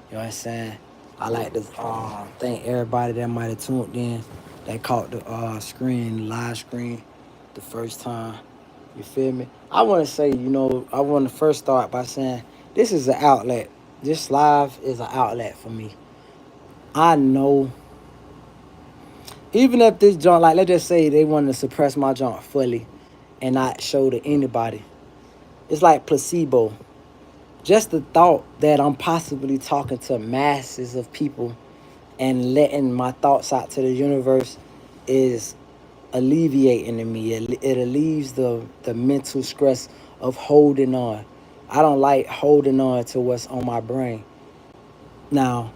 You know what I'm saying? I like to thank everybody that might have tuned in, that caught the live screen, the first time. You feel me? I want to say, I want to first start by saying this is an outlet. This live is an outlet for me. I know, even if this joint, like, let's just say they wanted to suppress my joint fully and not show to anybody, it's like placebo. Just the thought that I'm possibly talking to masses of people and letting my thoughts out to the universe is alleviating to me. It relieves the mental stress of holding on. I don't like holding on to what's on my brain. Now,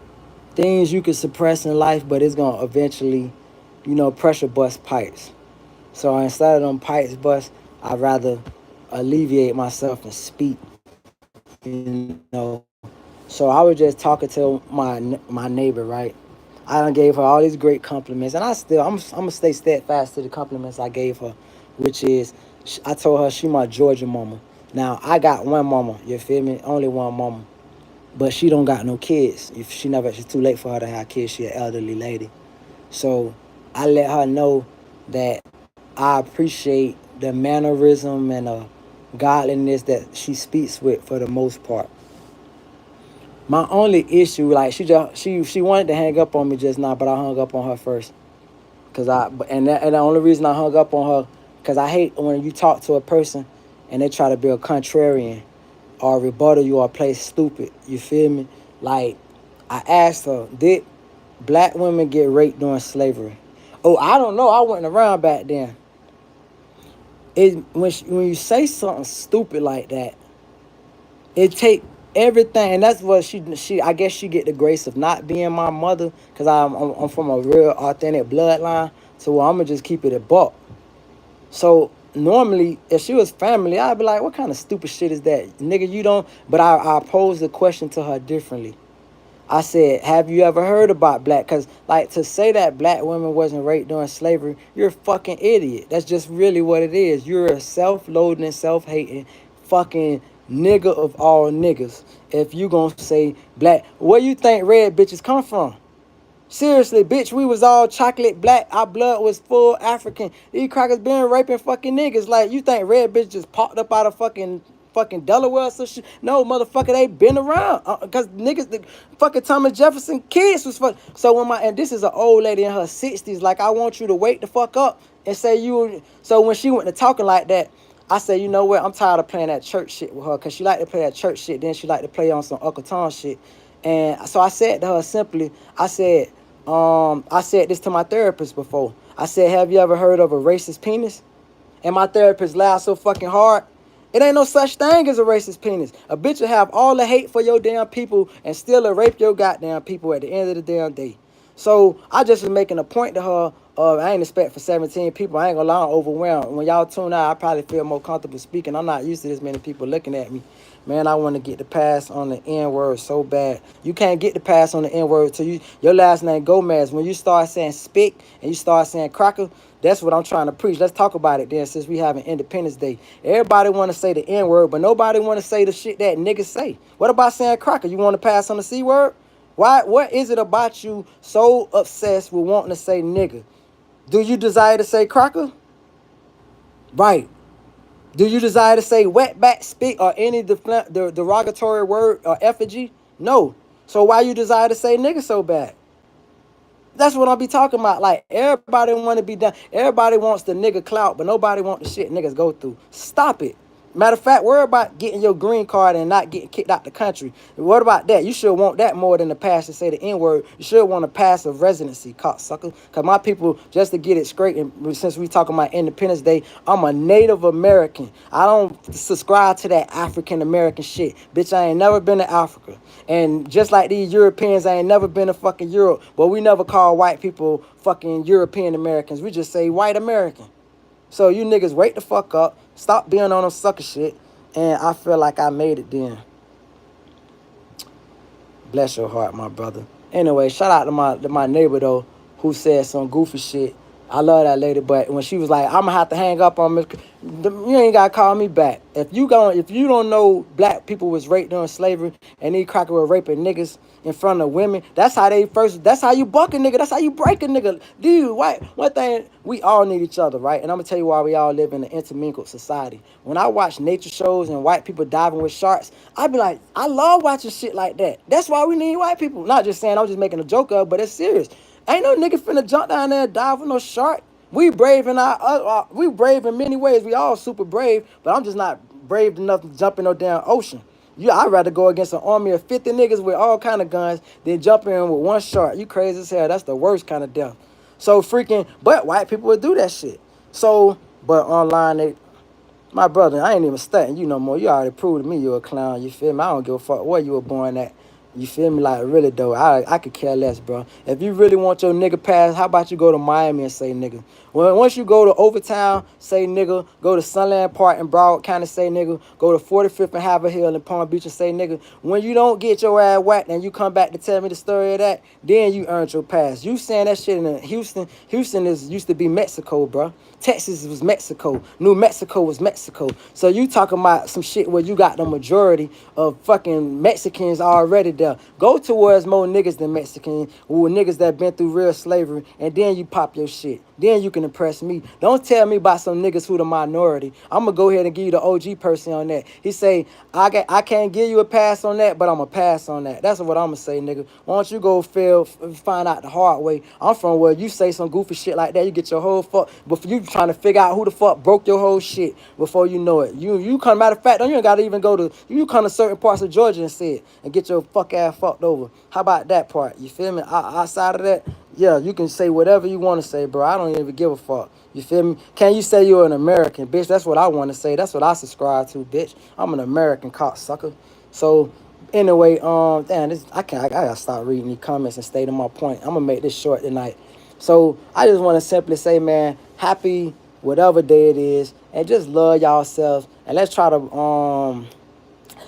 things you can suppress in life, but it's gonna eventually, pressure bust pipes. So instead of them pipes bust, I'd rather alleviate myself and speak. So I was just talking to my neighbor, right? I done gave her all these great compliments, and I'm gonna stay steadfast to the compliments I gave her, which is I told her she my Georgia mama. Now I got one mama, you feel me? Only one mama, but she don't got no kids. If she never, it's too late for her to have kids. She an elderly lady, so I let her know that I appreciate the mannerism and godliness that she speaks with for the most part. My only issue, like she wanted to hang up on me just now, but I hung up on her first. Cause and the only reason I hung up on her, cause I hate when you talk to a person and they try to be a contrarian or rebuttal you or play stupid. You feel me? Like I asked her, did black women get raped during slavery? Oh, I don't know. I wasn't around back then. When you say something stupid like that, it take everything, and that's what she I guess she get the grace of not being my mother, because I'm from a real authentic bloodline, so I'm gonna just keep it a buck. So normally if she was family, I'd be like, what kind of stupid shit is that, nigga? You don't. But I posed the question to her differently. I said, have you ever heard about black? Because, like, to say that black women wasn't raped during slavery, you're a fucking idiot. That's just really what it is. You're a self-loathing, self-hating fucking nigga of all niggas. If you gonna say black, where you think red bitches come from? Seriously, bitch, we was all chocolate black. Our blood was full African. These crackers been raping fucking niggas. Like, you think red bitch just popped up out of fucking Delaware or some shit? No, motherfucker, they been around. Cause niggas, the fucking Thomas Jefferson kids was fuck. So and this is an old lady in her 60s. Like, I want you to wake the fuck up and say you. So when she went to talking like that, I said, you know what? I'm tired of playing that church shit with her, cause she like to play that church shit. Then she like to play on some Uncle Tom shit. And so I said to her simply, I said this to my therapist before. I said, have you ever heard of a racist penis? And my therapist laughed so fucking hard. It ain't no such thing as a racist penis. A bitch will have all the hate for your damn people and still rape your goddamn people at the end of the damn day. So I just was making a point to her. I ain't expect for 17 people. I ain't gonna lie, I'm overwhelmed. When y'all tune out, I probably feel more comfortable speaking. I'm not used to this many people looking at me. Man, I want to get the pass on the N word so bad. You can't get the pass on the N word till your last name Gomez. When you start saying spick and you start saying cracker, that's what I'm trying to preach. Let's talk about it then, since we having Independence Day. Everybody want to say the N word, but nobody want to say the shit that niggas say. What about saying cracker? You want to pass on the C word? Why? What is it about you so obsessed with wanting to say nigga? Do you desire to say cracker? Right. Do you desire to say wetback, spit, or any the derogatory word or effigy? No. So why you desire to say nigga so bad? That's what I'll be talking about. Like, everybody want to be done. Everybody wants the nigga clout, but nobody want the shit niggas go through. Stop it. Matter of fact, worry about getting your green card and not getting kicked out the country. What about that? You should want that more than the pass to say the N-word. You should want a pass of residency, cocksucker. Because my people, just to get it straight, and since we talking about Independence Day, I'm a Native American. I don't subscribe to that African American shit. Bitch, I ain't never been to Africa. And just like these Europeans, I ain't never been to fucking Europe. But we never call white people fucking European Americans. We just say white American. So you niggas wake the fuck up. Stop being on them sucker shit. And I feel like I made it then. Bless your heart, my brother. Anyway, shout out to my neighbor though, who said some goofy shit. I love that lady, but when she was like, I'm gonna have to hang up on me, you ain't gotta call me back. If you don't know black people was raped during slavery and these crackers were raping niggas, in front of women. That's how you buck a nigga. That's how you break a nigga. Dude, one thing, we all need each other, right? And I'm gonna tell you why we all live in an intermingled society. When I watch nature shows and white people diving with sharks, I be like, I love watching shit like that. That's why we need white people. Not just saying, I'm just making a joke of it, but it's serious. Ain't no nigga finna jump down there and dive with no shark. We brave in we brave in many ways. We all super brave, but I'm just not brave enough to jump in no damn ocean. I'd rather go against an army of 50 niggas with all kind of guns than jump in with one shark. You crazy as hell. That's the worst kind of death. So freaking, but white people would do that shit. So, but online, my brother, I ain't even studying you no more. You already proved to me you a clown. You feel me? I don't give a fuck where you were born at. You feel me? Like, really, though, I could care less, bro. If you really want your nigga pass, how about you go to Miami and say nigga? Well, once you go to Overtown, say nigga. Go to Sunland Park in Broward County, say nigga. Go to 45th and Haverhill in Palm Beach and say nigga. When you don't get your ass whacked and you come back to tell me the story of that, then you earned your pass. You saying that shit in Houston. Houston used to be Mexico, bro. Texas was Mexico. New Mexico was Mexico. So you talking about some shit where you got the majority of fucking Mexicans already there. Go towards more niggas than Mexicans, with niggas that been through real slavery, and then you pop your shit. Then you can impress me. Don't tell me about some niggas who the minority. I'm gonna go ahead and give you the OG person on that. He say, I can't give you a pass on that, but I'm gonna pass on that. That's what I'm gonna say, nigga. Why don't you go find out the hard way? I'm from where you say some goofy shit like that, you get your whole fuck, before you trying to figure out who the fuck broke your whole shit before you know it. You come, matter of fact, you ain't gotta even go to, you come to certain parts of Georgia and say it and get your fuck ass fucked over. How about that part? You feel me? Outside of that, yeah, you can say whatever you want to say, bro. I don't even give a fuck. You feel me? Can you say you're an American, bitch? That's what I want to say. That's what I subscribe to, bitch. I'm an American cocksucker. So, anyway, damn, I gotta stop reading these comments and stating my point. I'm gonna make this short tonight. So, I just want to simply say, man, happy whatever day it is, and just love y'all selves, and let's try to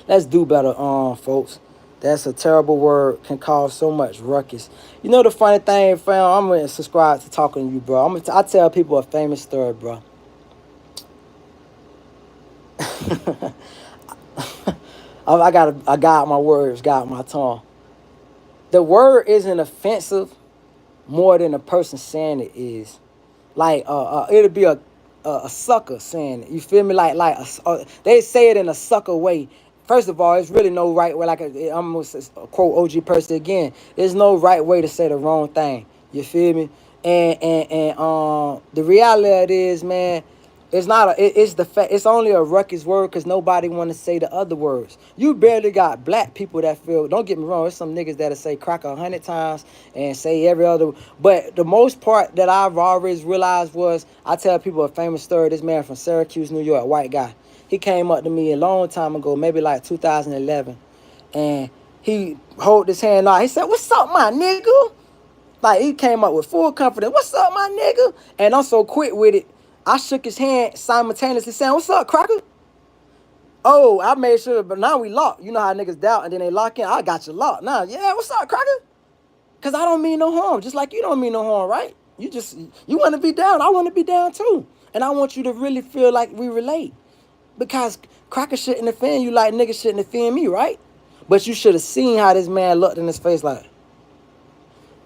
let's do better, folks. That's a terrible word, can cause so much ruckus. You know the funny thing, fam? I'm gonna subscribe to talking to you, bro. I tell people a famous story, bro. I got my words, got my tongue. The word isn't offensive more than the person saying it is. Like it'll be a sucker saying it. You feel me? Like they say it in a sucker way. First of all, it's really no right way. Like I'm gonna quote OG person again. There's no right way to say the wrong thing. You feel me? And the reality is, man, it's not it's the fact. It's only a ruckus word because nobody want to say the other words. You barely got black people that feel. Don't get me wrong. There's some niggas that'll say crack 100 times and say every other. But the most part that I've always realized was, I tell people a famous story. This man from Syracuse, New York, white guy. He came up to me a long time ago, maybe like 2011, and he hold his hand out. He said, "What's up, my nigga?" Like, he came up with full confidence. "What's up, my nigga?" And I'm so quick with it, I shook his hand simultaneously saying, "What's up, cracker?" Oh, I made sure, but now we locked. You know how niggas doubt and then they lock in? I got you locked. Now, yeah, what's up, cracker? Because I don't mean no harm. Just like you don't mean no harm, right? You want to be down. I want to be down too. And I want you to really feel like we relate. Because cracker shouldn't offend you like niggas shouldn't offend me, right? But you should have seen how this man looked in his face like.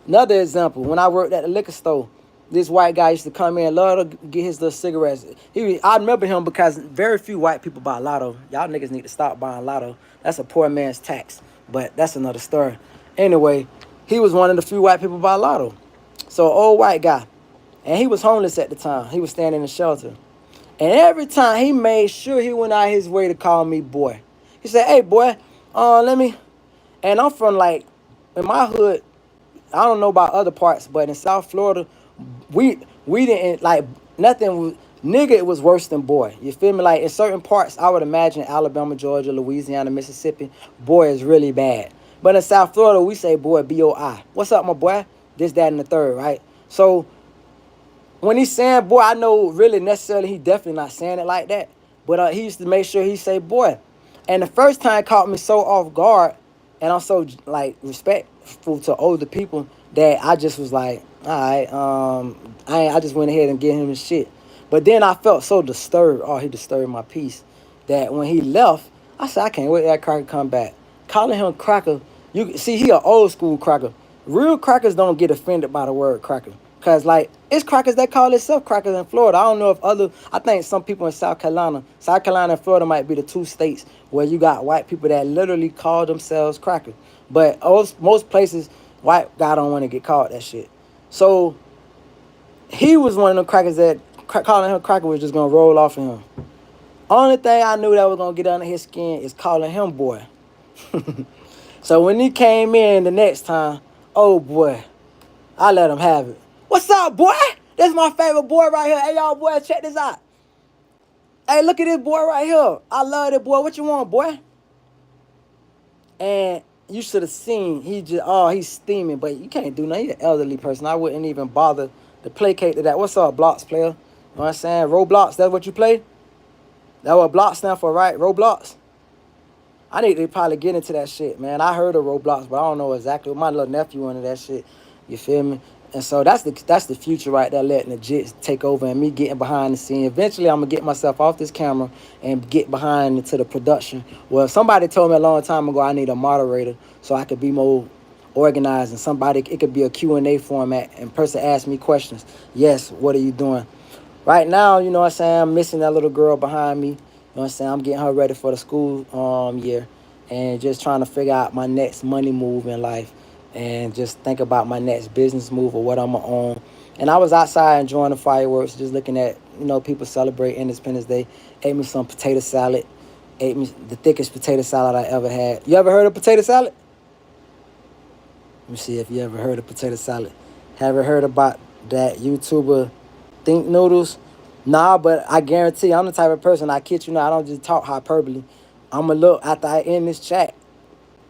Another example, when I worked at the liquor store, this white guy used to come in, love to get his little cigarettes. I remember him because very few white people buy lotto. Y'all niggas need to stop buying lotto. That's a poor man's tax, but that's another story. Anyway, he was one of the few white people buy lotto. So, old white guy, and he was homeless at the time. He was staying in a shelter. And every time he made sure he went out his way to call me boy. He said, "Hey, boy, let me," and I'm from like, in my hood, I don't know about other parts, but in South Florida, we didn't like nothing. Nigga, it was worse than boy. You feel me? Like in certain parts, I would imagine Alabama, Georgia, Louisiana, Mississippi, boy is really bad. But in South Florida, we say boy, B-O-I. What's up, my boy? This, that, and the third, right? So when he's saying boy, I know really necessarily he definitely not saying it like that. But he used to make sure he say boy. And the first time caught me so off guard, and I'm so like respectful to older people that I just was like, all right, I just went ahead and gave him his shit. But then I felt so disturbed. Oh, he disturbed my peace. That when he left, I said, I can't wait that cracker come back. Calling him cracker You see, he an old school cracker. Real crackers don't get offended by the word cracker. Cause like it's crackers that call itself crackers in Florida. I don't know if other. I think some people in South Carolina and Florida might be the two states where you got white people that literally call themselves crackers. But most places, white guy don't want to get called that shit. So he was one of them crackers that calling him cracker was just gonna roll off of him. Only thing I knew that was gonna get under his skin is calling him boy. So when he came in the next time, oh boy, I let him have it. What's up, boy? This is my favorite boy right here. Hey, y'all boys, check this out. Hey, look at this boy right here. I love this boy. What you want, boy? And you should have seen. He's steaming, but you can't do nothing. He's an elderly person. I wouldn't even bother to placate to that. What's up, blocks player? You know what I'm saying? Roblox, that's what you play? That's what block stand for, right? Roblox? I need to probably get into that shit, man. I heard of Roblox, but I don't know exactly. My little nephew into that shit. You feel me? And so that's the future right there, letting the jits take over and me getting behind the scene. Eventually, I'm gonna get myself off this camera and get behind into the production. Well, somebody told me a long time ago I need a moderator so I could be more organized, and somebody, it could be a Q&A format and person ask me questions. Yes, what are you doing? Right now, you know what I'm saying, I'm missing that little girl behind me. You know what I'm saying? I'm getting her ready for the school year and just trying to figure out my next money move in life and just think about my next business move or what I'm going to own. And I was outside enjoying the fireworks, just looking at, people celebrate Independence Day. Ate me some potato salad. Ate me the thickest potato salad I ever had. You ever heard of potato salad? Let me see if you ever heard of potato salad. Have you heard about that YouTuber Think Noodles? Nah, but I guarantee I'm the type of person, I kid you not, I don't just talk hyperbole. I'm going to look after I end this chat.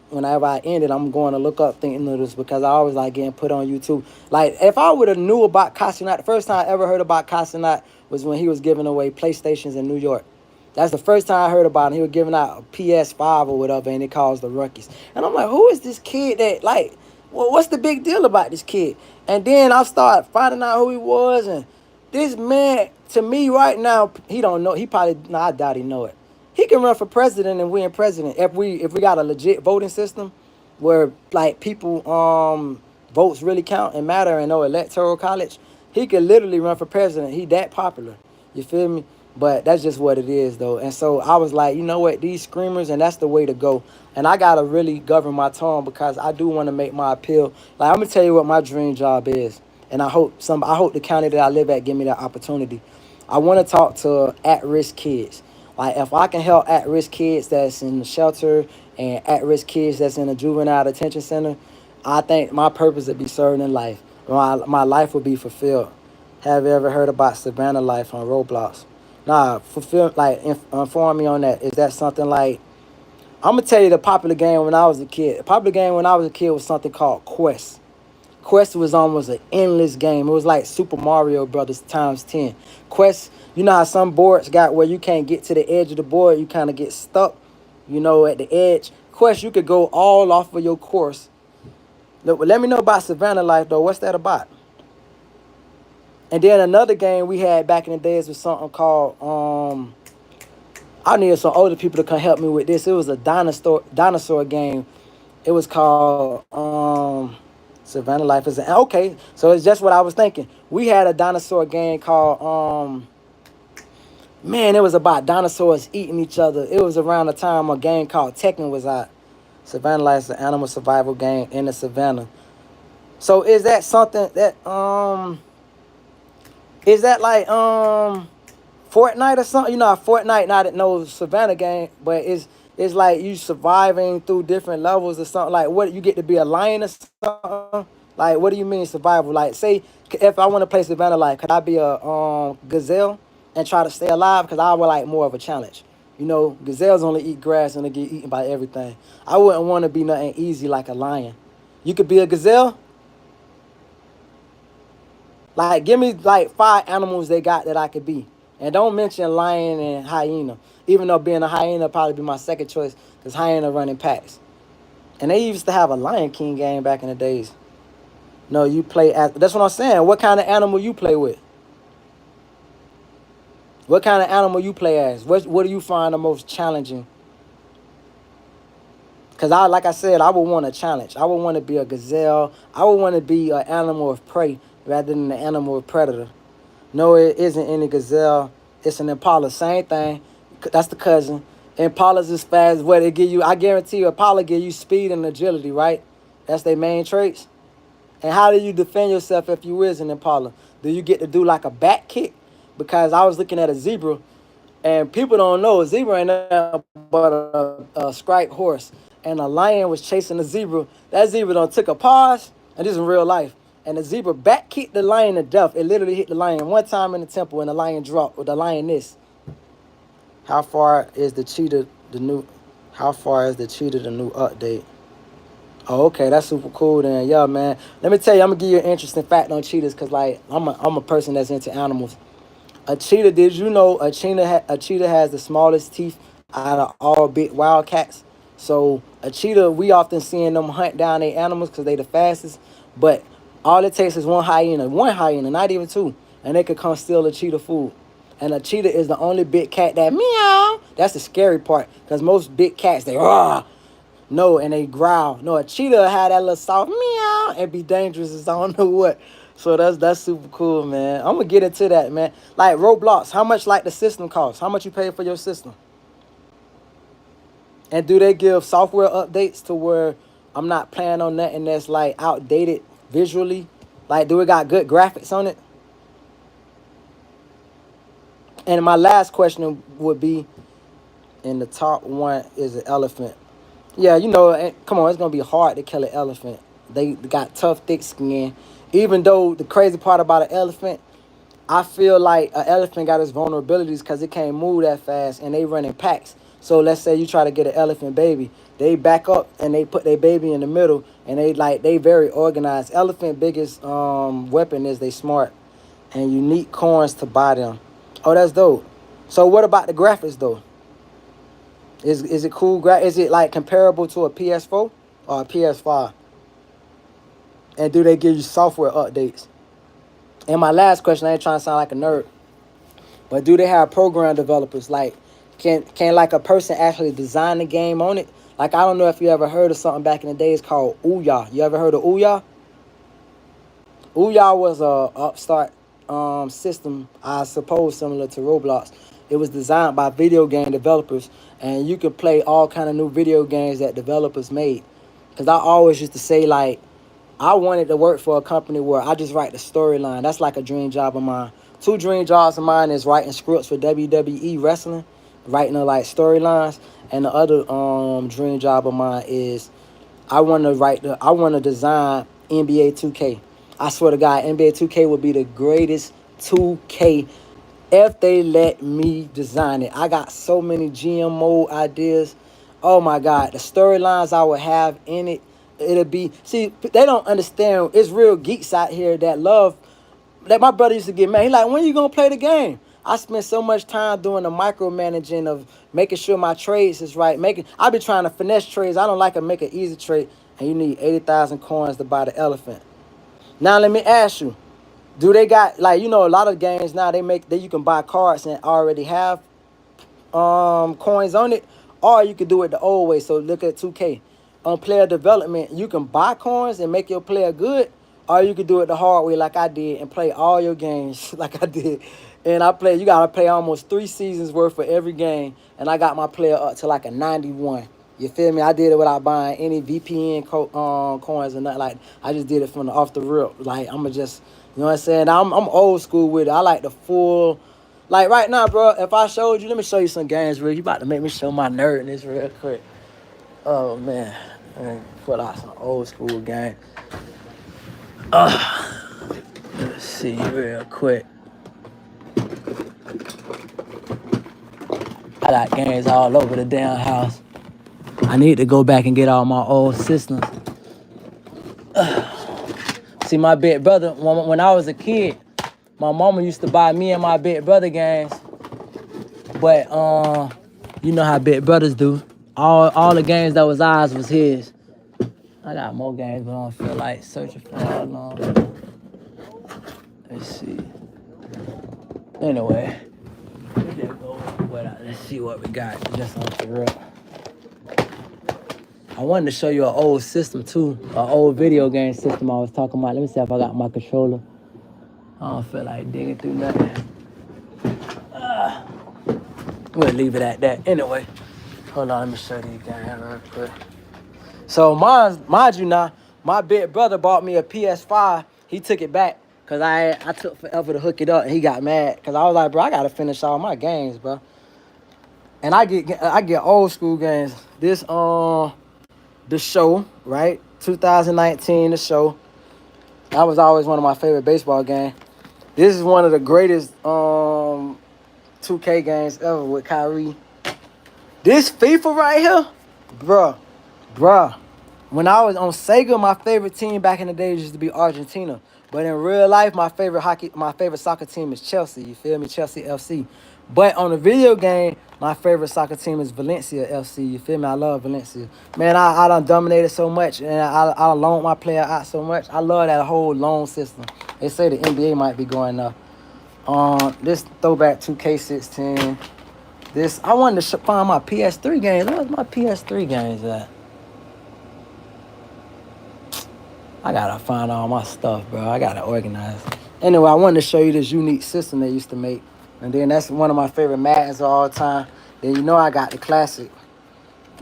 Whenever I end it, I'm going to look up Think Noodles because I always like getting put on YouTube. Like, if I would have knew about Casanat, the first time I ever heard about Casanat was when he was giving away PlayStations in New York. That's the first time I heard about him. He was giving out a PS5 or whatever, and it caused the ruckus. And I'm like, who is this kid that, like, well, what's the big deal about this kid? And then I started finding out who he was, and this man, to me right now, he don't know. He probably, no, I doubt he know it. He can run for president and win president if we got a legit voting system where like people votes really count and matter and no electoral college. He could literally run for president. He that popular. You feel me? But that's just what it is though. And so I was like, you know what, these screamers, and that's the way to go. And I gotta really govern my tone because I do want to make my appeal. Like, I'm gonna tell you what my dream job is. And I hope the county that I live at give me that opportunity. I want to talk to at-risk kids. Like, if I can help at-risk kids that's in the shelter and at-risk kids that's in a juvenile detention center, I think my purpose would be serving in life. My life will be fulfilled. Have you ever heard about Savannah Life on Roblox? Nah, inform me on that. Is that something like, I'm going to tell you the popular game when I was a kid. The popular game when I was a kid was something called Quest. Quest was almost an endless game. It was like Super Mario Brothers times 10. Quest, you know how some boards got where you can't get to the edge of the board, you kind of get stuck, at the edge. Quest, you could go all off of your course. Let me know about Savannah Life, though. What's that about? And then another game we had back in the days was something called, I needed some older people to come help me with this. It was a dinosaur game. It was called Savannah Life is okay. So it's just what I was thinking. We had a dinosaur game called man, it was about dinosaurs eating each other. It was around the time a game called Tekken was out. Savannah Life is an animal survival game in the savannah. So is that something that is that like Fortnite or something? You know, Fortnite not no Savannah game, but it's like you surviving through different levels or something. Like, what, you get to be a lion or something? Like, what do you mean survival? Like, say if I want to play Savannah Life, could I be a gazelle and try to stay alive? Because I would like more of a challenge. Gazelles only eat grass and they get eaten by everything. I wouldn't want to be nothing easy like a lion. You could be a gazelle. Like, give me like 5 animals they got that I could be. And don't mention lion and hyena. Even though being a hyena probably be my second choice, because hyena running packs. And they used to have a Lion King game back in the days. No, you play as, that's what I'm saying. What kind of animal you play with? What kind of animal you play as? What do you find the most challenging? Cause like I said, I would want a challenge. I would want to be a gazelle. I would want to be an animal of prey rather than an animal of predator. No, it isn't any gazelle. It's an impala. Same thing. That's the cousin. Impalas is fast. What they give you? I guarantee you, Impala give you speed and agility, right? That's their main traits. And how do you defend yourself if you is an Impala? Do you get to do like a back kick? Because I was looking at a zebra, and people don't know a zebra ain't nothing but a striped horse. And a lion was chasing the zebra. That zebra done took a pause, and this is in real life. And the zebra back kicked the lion to death. It literally hit the lion one time in the temple, and the lion dropped with the lioness. How far is the cheetah the new? How far is the cheetah the new update? Oh, okay, that's super cool then. Yeah, man. Let me tell you, I'm gonna give you an interesting fact on cheetahs, cause like I'm a person that's into animals. A cheetah, did you know a cheetah has the smallest teeth out of all big wildcats? So a cheetah, we often seeing them hunt down their animals because they the fastest. But all it takes is one hyena, not even two, and they could come steal a cheetah food. And a cheetah is the only big cat that meow. That's the scary part, because most big cats, they rah. No, and they growl. No, a cheetah had that little soft meow and be dangerous as I don't know what. So that's super cool, man. I'm gonna get into that, man. Like Roblox, how much like the system costs? How much you pay for your system? And do they give software updates to where I'm not playing on nothing that's like outdated visually? Like, do it got good graphics on it? And my last question would be, in the top one is an elephant. Yeah, you know, come on, it's gonna be hard to kill an elephant. They got tough, thick skin. Even though the crazy part about an elephant, I feel like an elephant got its vulnerabilities because it can't move that fast and they run in packs. So let's say you try to get an elephant baby, they back up and they put their baby in the middle, and they very organized. Elephant biggest weapon is they smart and unique corns to buy them. Oh, that's dope. So what about the graphics though? Is it cool? Is it like comparable to a PS4 or a PS5? And do they give you software updates? And my last question, I ain't trying to sound like a nerd, but do they have program developers? Like, can like a person actually design the game on it? Like, I don't know if you ever heard of something back in the days called Ouya. You ever heard of Ouya? Ouya was a upstart system, I suppose similar to Roblox. It was designed by video game developers, and you could play all kind of new video games that developers made. Because I always used to say, like, I wanted to work for a company where I just write the storyline. That's like a dream job of mine. Two dream jobs of mine is writing scripts for WWE wrestling, writing like storylines, and the other dream job of mine is I want to design NBA 2K. I swear to God, NBA 2K would be the greatest 2K if they let me design it. I got so many GMO ideas. Oh my God, the storylines I would have in it, it'll be, see, they don't understand. It's real geeks out here that love, like my brother used to get mad. He like, when you gonna play the game? I spent so much time doing the micromanaging of making sure my trades is right. I be trying to finesse trades. I don't like to make an easy trade, and you need 80,000 coins to buy the elephant. Now let me ask you, do they got, like, you know, a lot of games now you can buy cards and already have coins on it, or you could do it the old way. So look at 2K. On player development, you can buy coins and make your player good, or you could do it the hard way like I did and play all your games like I did. And you gotta play almost 3 seasons worth for every game, and I got my player up to like a 91. You feel me? I did it without buying any VPN coins or nothing. Like, I just did it from off the rip. Like, I'ma just, you know what I'm saying? I'm old school with it. I like the full. Like right now, bro, if I showed you, let me show you some games real. You about to make me show my nerdness real quick. Oh man, put out some old school game. Let's see real quick. I got games all over the damn house. I need to go back and get all my old systems. See, my big brother, when I was a kid, my mama used to buy me and my big brother games. But you know how big brothers do. All the games that was ours was his. I got more games, but I don't feel like searching for how long. Let's see. Anyway, let's see what we got just on the real. I wanted to show you an old system too, an old video game system I was talking about. Let me see if I got my controller. I don't feel like digging through nothing. We'll leave it at that. Anyway, hold on, let me show these guys real quick. So mind you now, my big brother bought me a PS5. He took it back because I took forever to hook it up, and he got mad because I was like, bro, I gotta finish all my games, bro. And I get old school games. This the show, right? 2019, the show. That was always one of my favorite baseball games. This is one of the greatest 2K games ever with Kyrie. This FIFA right here, bruh. When I was on Sega, my favorite team back in the day used to be Argentina. But in real life, my favorite soccer team is Chelsea. You feel me? Chelsea FC. But on the video game, my favorite soccer team is Valencia FC. You feel me? I love Valencia. Man, I done dominated so much, and I loaned my player out so much. I love that whole loan system. They say the NBA might be going up. This throwback 2K16. This I wanted to find my PS3 games. Where's my PS3 games at? I gotta find all my stuff, bro. I gotta organize. Anyway, I wanted to show you this unique system they used to make. And then that's one of my favorite Maddens of all time. Then you know I got the classic.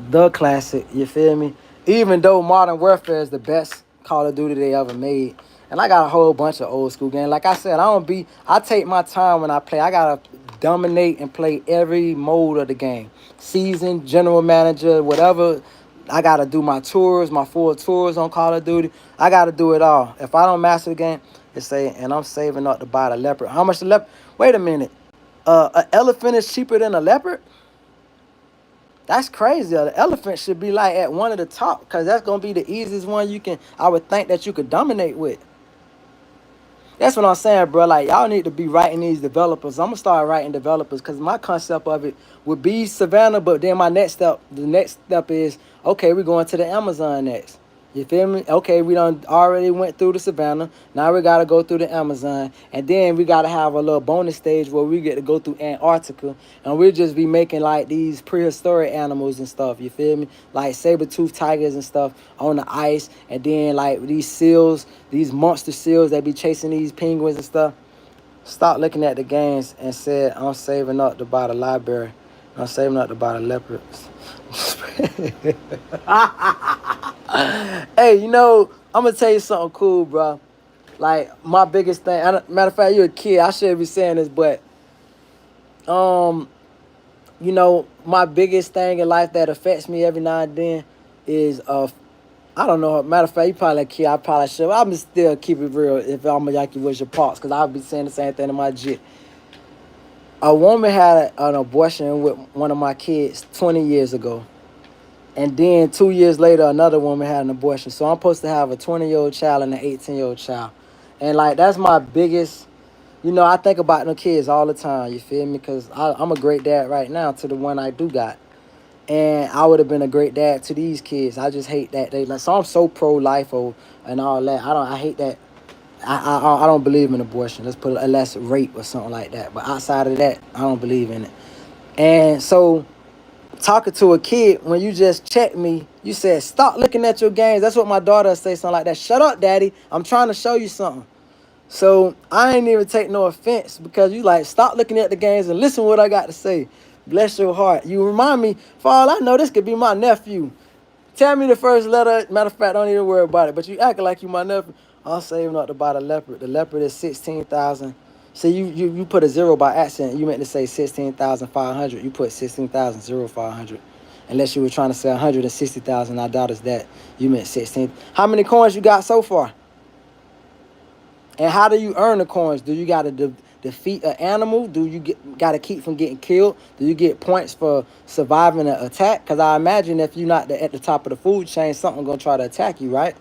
The classic, you feel me? Even though Modern Warfare is the best Call of Duty they ever made. And I got a whole bunch of old school games. Like I said, I take my time when I play. I gotta dominate and play every mode of the game. Season, general manager, whatever. I gotta do my tours, my full tours on Call of Duty. I gotta do it all. If I don't master the game, it's say, and I'm saving up to buy the leopard. How much the leopard? Wait a minute. An elephant is cheaper than a leopard? That's crazy. The elephant should be like at one of the top, because that's gonna be the easiest one I would think that you could dominate with. That's what I'm saying, bro. Like, y'all need to be writing these developers. I'm gonna start writing developers because my concept of it would be Savannah, but then the next step is, okay, we're going to the Amazon next. You feel me? Okay, we done already went through the Savannah. Now we gotta go through the Amazon, and then we gotta have a little bonus stage where we get to go through Antarctica, and we'll just be making like these prehistoric animals and stuff. You feel me? Like saber-toothed tigers and stuff on the ice, and then like these seals, these monster seals that be chasing these penguins and stuff. Stop looking at the games and said, I'm saving up to buy the library. I'm saving up to buy the leopards. Hey, you know, I'm gonna tell you something cool, bro. Like, my biggest thing, matter of fact, you're a kid, I shouldn't be saying this, but you know, my biggest thing in life that affects me every now and then is I don't know, matter of fact, you probably a kid, I probably should. I'm still keep it real if I'm like you was your pops, because I'll be saying the same thing to my jit. A woman had an abortion with one of my kids 20 years ago. And then 2 years later, another woman had an abortion. So I'm supposed to have a 20-year-old child and an 18-year-old child. And, like, that's my biggest, you know, I think about them kids all the time, you feel me? Because I'm a great dad right now to the one I do got. And I would have been a great dad to these kids. I just hate that. So I'm so pro-life and all that. I hate that. I don't believe in abortion. Let's put it, unless rape or something like that. But outside of that, I don't believe in it. And so, talking to a kid, when you just checked me, you said, stop looking at your games. That's what my daughter say, something like that. Shut up, daddy. I'm trying to show you something. So I ain't even take no offense, because you like, stop looking at the games and listen to what I got to say. Bless your heart. You remind me, for all I know, this could be my nephew. Tell me the first letter. Matter of fact, don't even worry about it. But you acting like you my nephew. I'm saving up to buy the leopard. The leopard is 16,000. See, you put a zero by accident. You meant to say 16,500. You put 16,500. Unless you were trying to say 160,000. I doubt it's that. You meant 16. How many coins you got so far? And how do you earn the coins? Do you got to defeat an animal? Do you got to keep from getting killed? Do you get points for surviving an attack? Because I imagine if you're not at the top of the food chain, something going to try to attack you, right?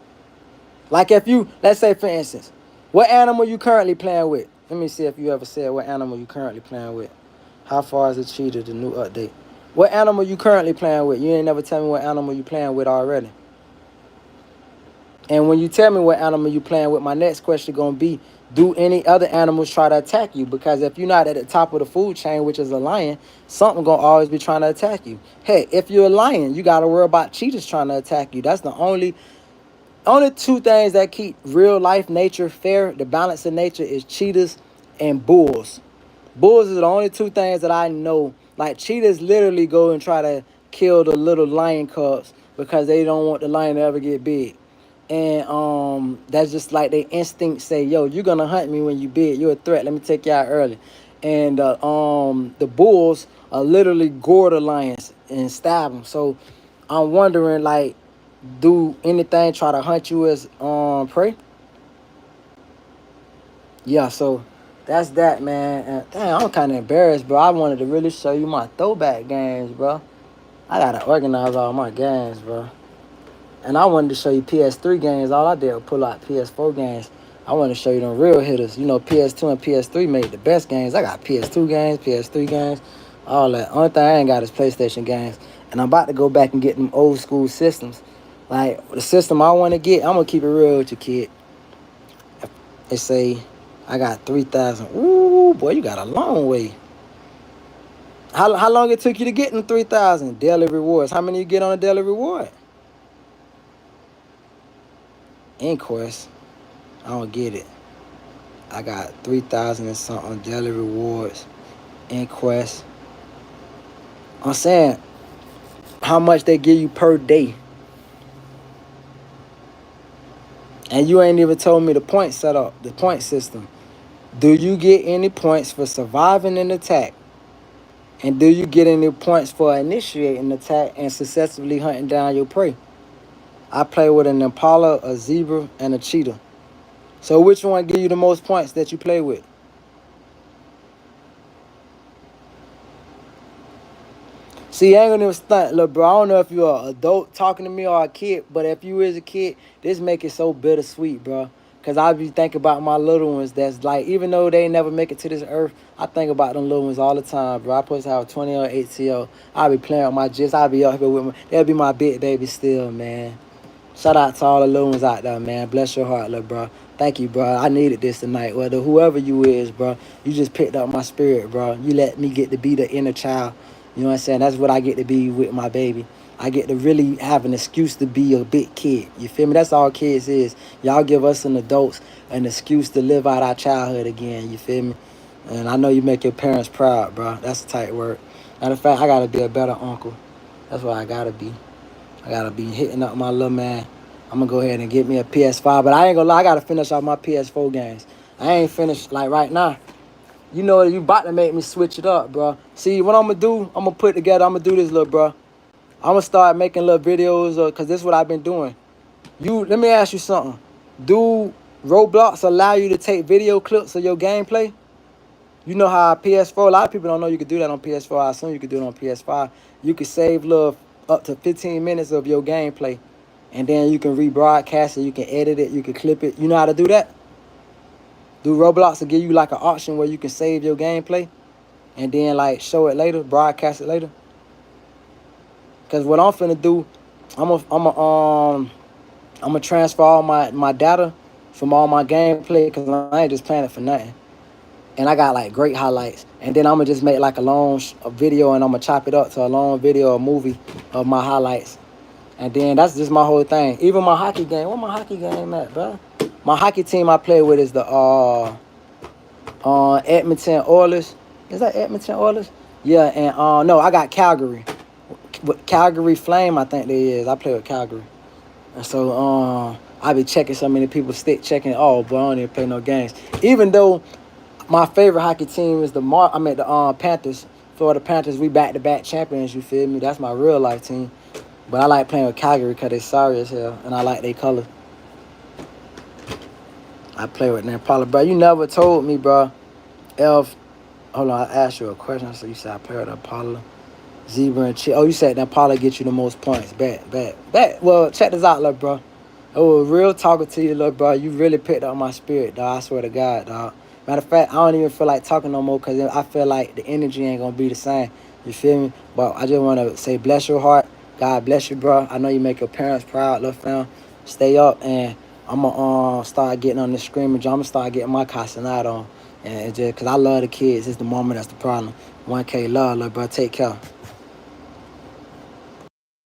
Like if you, let's say for instance, what animal you currently playing with? Let me see if you ever said what animal you currently playing with. How far is the cheetah, the new update? What animal you currently playing with? You ain't never tell me what animal you playing with already. And when you tell me what animal you playing with, my next question gonna be, do any other animals try to attack you? Because if you're not at the top of the food chain, which is a lion, something gonna always be trying to attack you. Hey, if you're a lion, you gotta worry about cheetahs trying to attack you. That's the only two things that keep real life nature fair, the balance of nature, is cheetahs and bulls. Bulls are the only two things that I know. Like cheetahs literally go and try to kill the little lion cubs because they don't want the lion to ever get big. And that's just like their instinct say, yo, you're gonna hunt me when you big. You're a threat. Let me take you out early. And the bulls are literally gore the lions and stab them. So I'm wondering, like, do anything try to hunt you as prey? Yeah, so that's that, man. And damn, I'm kind of embarrassed, bro. I wanted to really show you my throwback games, bro. I gotta organize all my games, bro. And I wanted to show you PS3 games. All I did was pull out PS4 games. I wanted to show you them real hitters. You know, PS2 and PS3 made the best games. I got PS2 games, PS3 games, all that. Only thing I ain't got is PlayStation games. And I'm about to go back and get them old school systems. Like, the system I want to get, I'm going to keep it real with you, kid. They say I got 3,000. Ooh, boy, you got a long way. How long it took you to get them 3,000? Daily rewards. How many you get on a daily reward? Inquest. I don't get it. I got 3,000 and something daily rewards. Inquest. I'm saying how much they give you per day. And you ain't even told me the point setup, the point system. Do you get any points for surviving an attack? And do you get any points for initiating an attack and successfully hunting down your prey? I play with an impala, a zebra, and a cheetah. So which one give you the most points that you play with? See, I ain't gonna even stunt, look, bro. I don't know if you're an adult talking to me or a kid, but if you is a kid, this make it so bittersweet, bro. Cause I be thinking about my little ones. That's like, even though they never make it to this earth, I think about them little ones all the time, bro. I supposed to have a 20 or 18-year-old. I be playing with my jits. I be up here with me. They'll be my big baby still, man. Shout out to all the little ones out there, man. Bless your heart, little bro. Thank you, bro. I needed this tonight. Whether whoever you is, bro, you just picked up my spirit, bro. You let me get to be the inner child. You know what I'm saying? That's what I get to be with my baby. I get to really have an excuse to be a big kid. You feel me? That's all kids is. Y'all give us an adults an excuse to live out our childhood again. You feel me? And I know you make your parents proud, bro. That's a tight word. Matter of fact, I gotta be a better uncle. That's what I gotta be. I gotta be hitting up my little man. I'm gonna go ahead and get me a PS5, but I ain't gonna lie, I gotta finish off my PS4 games. I ain't finished like right now. You know you about to make me switch it up, bro. See, what I'm gonna do, I'm gonna put together, I'm gonna do this, little bro. I'm gonna start making little videos, cause this is what I've been doing. Let me ask you something. Do Roblox allow you to take video clips of your gameplay? You know how PS4, a lot of people don't know you could do that on PS4. I assume you could do it on PS5. You could save little up to 15 minutes of your gameplay. And then you can rebroadcast it, you can edit it, you can clip it. You know how to do that? Do Roblox will give you like an option where you can save your gameplay and then like show it later, broadcast it later? Cause what I'm finna do, I'm gonna transfer all my data from all my gameplay, cause I ain't just playing it for nothing. And I got like great highlights. And then I'm gonna just make like a long video, and I'm gonna chop it up to a long video or movie of my highlights. And then that's just my whole thing. Even my hockey game. Where my hockey game at, bro? My hockey team I play with is the Edmonton Oilers. Is that Edmonton Oilers? Yeah, and no, I got Calgary. Calgary Flame, I think they is. I play with Calgary. And so I be checking so many people stick checking. Oh, boy, I don't even play no games. Even though my favorite hockey team is the Panthers. Florida Panthers. We back-to-back champions, you feel me? That's my real life team. But I like playing with Calgary because they sorry as hell, and I like their color. I play with them. Probably, bro. You never told me, bro. Hold on, I asked you a question. So you said I play with Apollo, Zebra, and Chick. Oh, you said that Apollo get you the most points. Bet. Well, check this out, look, bro. It was real talking to you, look, bro. You really picked up my spirit, dog. I swear to God, dog. Matter of fact, I don't even feel like talking no more because I feel like the energy ain't going to be the same. You feel me? But I just want to say bless your heart. God bless you, bro. I know you make your parents proud, little fam. stay up, and I'ma start getting on the scrimmage. I'ma start getting my cussing out on, and just cause I love the kids. It's the moment that's the problem. 1K love, little bro. Take care.